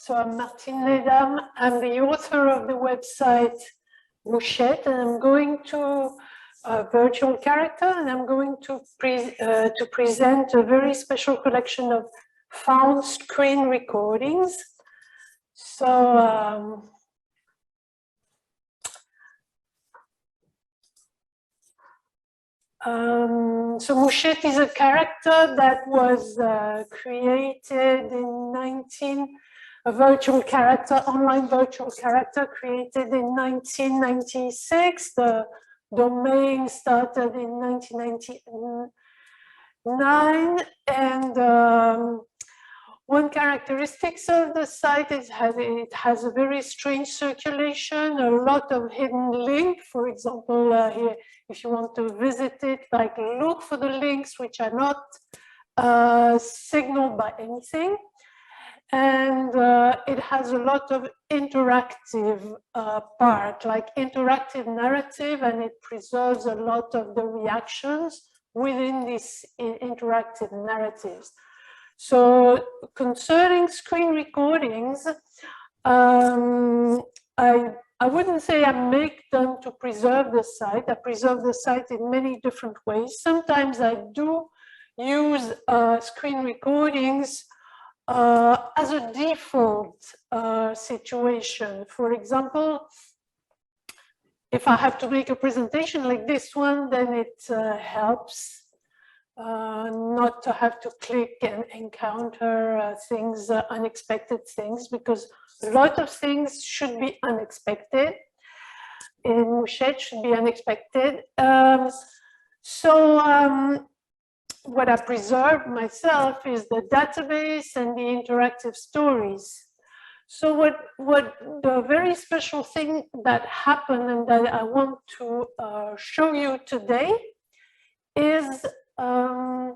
So I'm Martine Neddam. I'm the author of the website Mouchette, and I'm going to virtual character, and I'm going to present a very special collection of found screen recordings. So so Mouchette is a character that was created in a virtual character, online virtual character created in 1996. The domain started in 1999, and one characteristic of the site is it has a very strange circulation, a lot of hidden links. For example, here, if you want to visit it, like look for the links which are not signaled by anything. And it has a lot of interactive part, like interactive narrative, and it preserves a lot of the reactions within these interactive narratives. So concerning screen recordings, I wouldn't say I make them to preserve the site. I preserve the site in many different ways. Sometimes I do use screen recordings as a default situation. For example, if I have to make a presentation like this one, then it helps not to have to click and encounter things, unexpected things, because a lot of things should be unexpected. In Mouchette should be unexpected. What I preserve myself is the database and the interactive stories. So what the very special thing that happened and that I want to show you today is a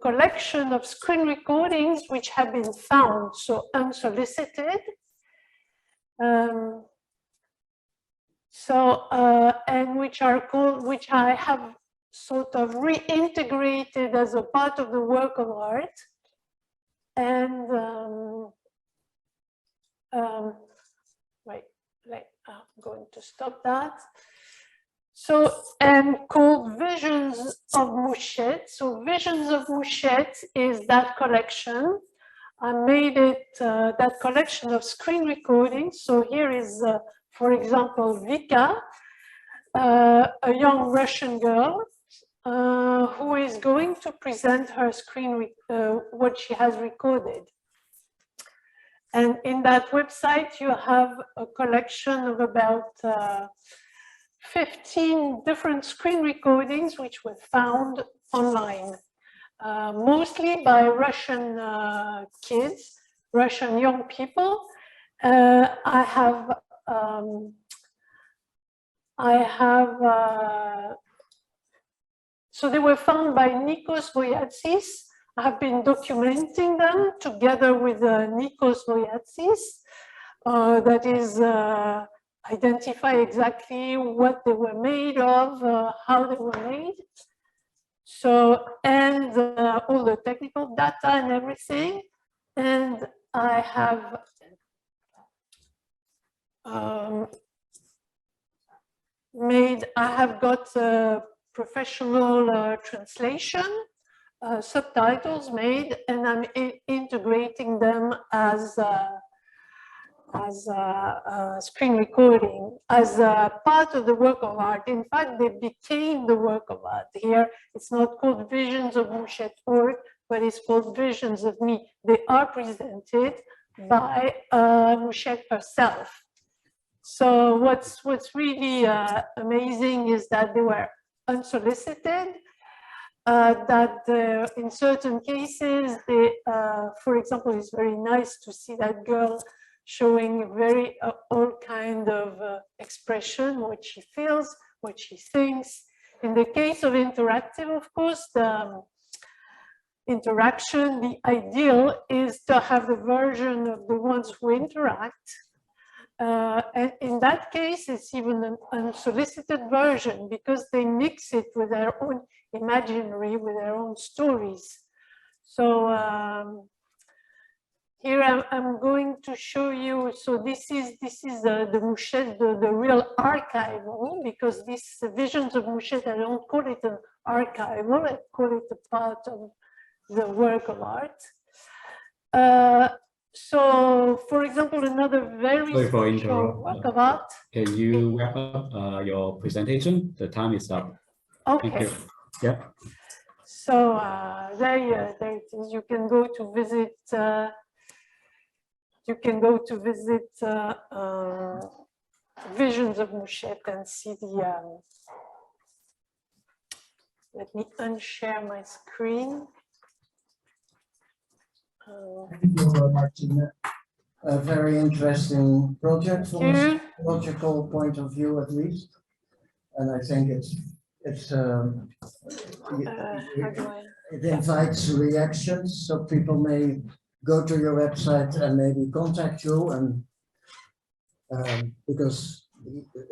collection of screen recordings which have been found, so unsolicited. And which I have sort of reintegrated as a part of the work of art. And I'm going to stop that. So, and called Visions of Mouchette. So Visions of Mouchette is that collection. I made it, that collection of screen recordings. So here is, for example, Vika, a young Russian girl who is going to present her screen, what she has recorded. And in that website, you have a collection of about 15 different screen recordings which were found online, mostly by Russian kids, Russian young people. So they were found by Nikos Voyatsis. I have been documenting them together with Nikos Voyatsis. That is, identify exactly what they were made of, how they were made. So, and all the technical data and everything. And I have got a professional translation, subtitles made, and I'm integrating them as screen recording, as a part of the work of art. In fact, they became the work of art. Here, it's not called Visions of Mouchette Org, but it's called Visions of Me. They are presented by Mouchette herself. So what's really amazing is that they were unsolicited, that in certain cases, for example, it's very nice to see that girl showing very all kind of expression, what she feels, what she thinks. In the case of interactive, of course, the interaction, the ideal is to have the version of the ones who interact. And in that case, it's even an unsolicited version because they mix it with their own imaginary, with their own stories. So here I'm going to show you. So this is the Mouchette, the real archival, because these visions of Mouchette, I don't call it an archival, I call it a part of the work of art. So, for example, another very special work of art. Can you wrap up your presentation? The time is up. Okay. Thank you. Yeah. So there it is. You can go to visit. You can go to visit Visions of Mouchette and see the. Let me unshare my screen. Thank you, Martine. A very interesting project from a logical point of view, at least. And I think it invites reactions, so people may go to your website and maybe contact you, and because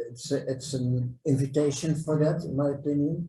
it's an invitation for that, in my opinion.